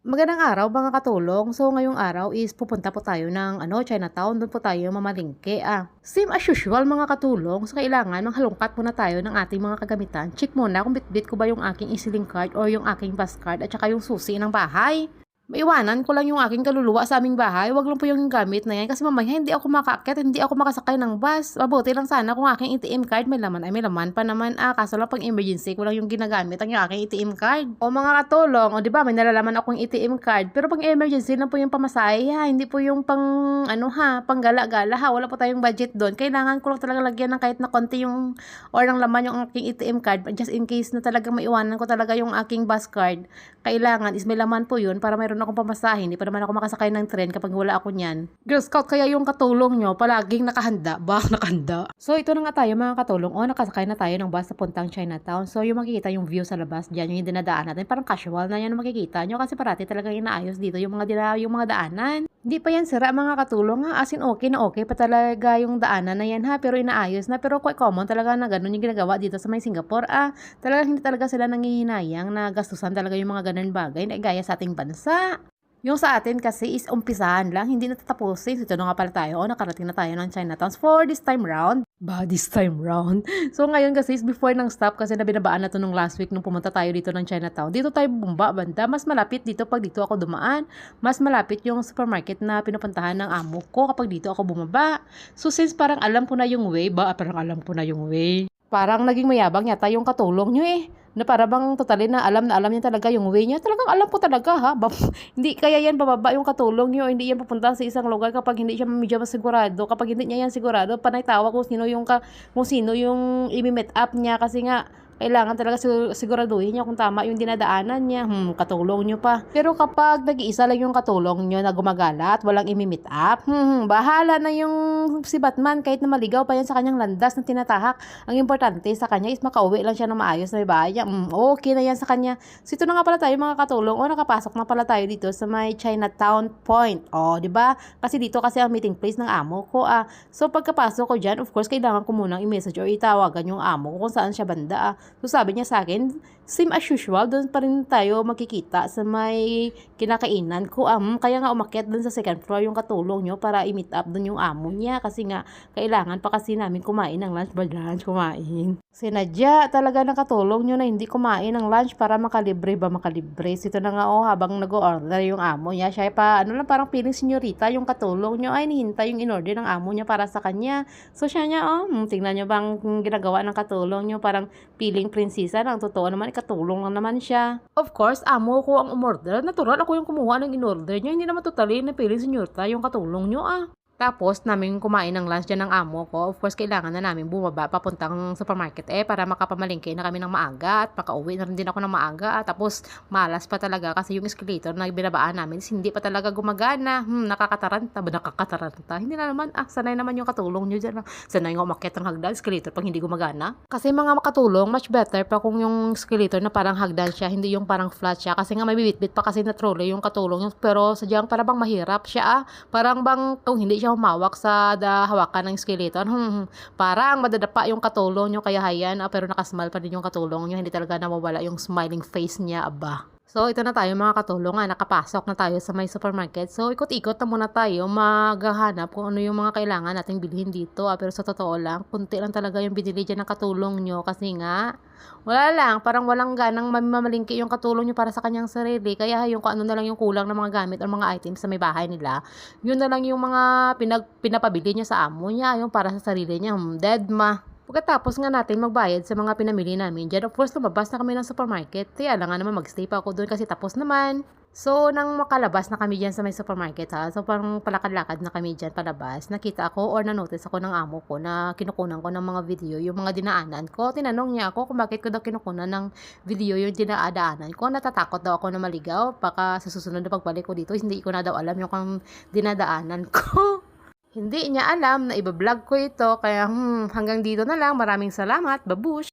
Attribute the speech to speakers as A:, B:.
A: Magandang araw mga katulong. So ngayong araw is pupunta po tayo ng Chinatown. Doon po tayo mamalingke. Same as usual mga katulong. So kailangan manghalongkat muna tayo ng ating mga kagamitan. Check muna kung bitbit ko ba yung aking EasyLink card or yung aking bus card at saka yung susi ng bahay. Maiwanan ko lang yung aking kaluluwa sa aming bahay. Wag lang po yung gamit na yan kasi mamaya hindi ako makaakyat, hindi ako makasakay ng bus. Mabuti lang sana kung aking ATM card may laman. Ay may laman pa naman. Kaso lang pang emergency ko lang yung ginagamit ang yung aking ATM card. O mga katulong, o di ba may nalalaman akong ATM card. Pero pang emergency lang po yung pamasahe ha. Hindi po yung pang pang gala-gala ha. Wala po tayong budget doon. Kailangan ko lang talaga lagyan ng kahit na konti yung or ng laman yung aking ATM card just in case na talagang maiwanan ko talaga yung aking bus card. Kailangan is may laman po yun para mayroon akong pamasahe. Hindi pa naman ako makasakay ng tren kapag wala ako niyan. Girl Scout, kaya yung katulong nyo palaging nakahanda ba? Nakahanda. So ito na nga tayo mga katulong. Nakasakay na tayo ng bus sa puntang Chinatown. So yung makikita yung view sa labas dyan, yung dinadaan natin. Parang casual na yan ang makikita nyo kasi parati talagang inaayos dito yung mga daanan. Hindi pa yan sira mga katulong ha. As in okay na okay pa talaga yung daanan na yan ha. Pero inaayos na. Pero quite common talaga na ganun yung ginagawa dito sa may Singapore. Talagang hindi talaga sila nangihinayang na gastusan talaga yung mga ganun bagay na gaya sa ating bansa. Yung sa atin kasi is umpisahan lang, hindi natatapusin. Ito na nga pala tayo, nakarating na tayo ng Chinatown for this time round. This time round. So ngayon kasi is before ng stop kasi nabinabaan na to nung last week nung pumunta tayo dito ng Chinatown. Dito tayo bumba, banda. Mas malapit dito pag dito ako dumaan. Mas malapit yung supermarket na pinupuntahan ng amo ko kapag dito ako bumaba. So since parang alam ko na yung way, parang naging mayabang yata yung katulong nyo na para bang totalin na alam niya talaga yung way niya. Talagang alam ko talaga ha. Hindi kaya yan bababa yung katulong niyo. Hindi yan pupunta sa isang lugar kapag hindi siya medyo masigurado. Kapag hindi niya yan sigurado, panay tawa kung sino yung i-meet up niya kasi nga kailangan talaga siguraduhin niya kung tama yung dinadaanan niya. Katulong niyo pa. Pero kapag nag-iisa lang yung katulong niyo na gumagala at walang imi-meet up, bahala na yung si Batman kahit na maligaw pa yan sa kanyang landas na tinatahak. Ang importante sa kanya is makauwi lang siya ng maayos na bayan. Okay na yan sa kanya. So ito na nga pala tayo mga katulong. Nakapasok na pala tayo dito sa may Chinatown Point. Di ba? Kasi dito kasi ang meeting place ng amo ko. So pagkapasok ko dyan, of course, kailangan ko munang i-message or itawagan yung amo ko kung saan siya banda. So sabi niya sa akin, same as usual, doon pa rin tayo makikita sa may kinakainan ko. Kaya nga umakyat doon sa second floor yung katulong nyo para i-meet up doon yung amo niya. Kasi nga, kailangan pa kasi namin kumain ng lunch. Kumain. Sinadya talaga ng katulong nyo na hindi kumain ng lunch para makalibre. Ito na nga habang nag-order yung amo niya. Siya pa, parang feeling senyorita yung katulong nyo. Ay, nihintay yung in-order ng amo niya para sa kanya. So siya niya, tingnan nyo bang ginagawa ng katulong nyo. Parang feeling prinsesa ng totoo naman, katulong lang naman siya. Of course, amo ko ang umorder. Natural ako yung kumuha ng in-order niya. Hindi naman totally na feeling senyorita yung katulong nyo Tapos, namin kumain ng lunch dyan ng amo ko. Of course, kailangan na namin bumaba papuntang supermarket para makapamalingke na kami ng maaga at makauwi na rin din ako ng maaga. Tapos, malas pa talaga kasi yung escalator na binabaan namin hindi pa talaga gumagana. Nakakataranta? Hindi na naman. Sanay naman yung katulong nyo dyan. Sanay nga umakyat ng hagdan, escalator pag hindi gumagana. Kasi mga makatulong, much better pa kung yung escalator na parang hagdan siya, hindi yung parang flat siya. Kasi nga may bibit-bit pa kasi na trolley yung katulong. Pero sadyang parang bang mahirap siya Parang bang kung hindi siya humawak sa hawakan ng skeleton. Parang madadapa yung katulong nyo kaya hayan. Pero nakasmile pa din yung katulong nyo. Hindi talaga nawawala yung smiling face niya. So, ito na tayo mga katulong nakapasok na tayo sa may supermarket. So, ikot-ikot na muna tayo maghahanap kung ano yung mga kailangan nating bilhin dito. Pero sa totoo lang, kunti lang talaga yung binili dyan ng katulong nyo kasi nga, wala lang, parang walang ganang mamalingki yung katulong nyo para sa kanyang sarili. Kaya yung kung ano na lang yung kulang ng mga gamit o mga items sa may bahay nila, yun na lang yung mga pinapabili niya sa amo niya, yung para sa sarili niya, dead. Pagkatapos nga natin magbayad sa mga pinamili namin dyan, of course, lumabas na kami ng supermarket. Kaya lang nga naman magstay pa ako doon kasi tapos naman. So, nang makalabas na kami dyan sa may supermarket so parang palakad-lakad na kami dyan palabas, nakita ako or na-notice ako ng amo ko na kinukunan ko ng mga video, yung mga dinaanan ko. Tinanong niya ako kung bakit ko daw kinukunan ng video yung dinadaanan ko. Natatakot daw ako na maligaw. Baka sa susunod na pagbalik ko dito, hindi ko na daw alam yung dinadaanan ko. Hindi niya alam na iba-vlog ko ito. Kaya hanggang dito na lang. Maraming salamat. Babush!